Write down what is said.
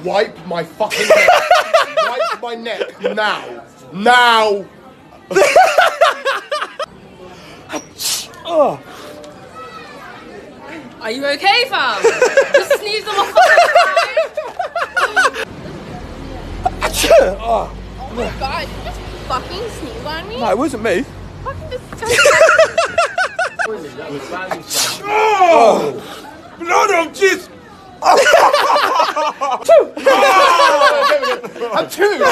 Wipe my fucking neck. Wipe my neck now. Now. Are you okay, fam? Just sneeze on my fucking time. Oh my god, you just fucking sneeze on me? No, it wasn't me. Fucking disgusting. Blood of Jesus! I'm two.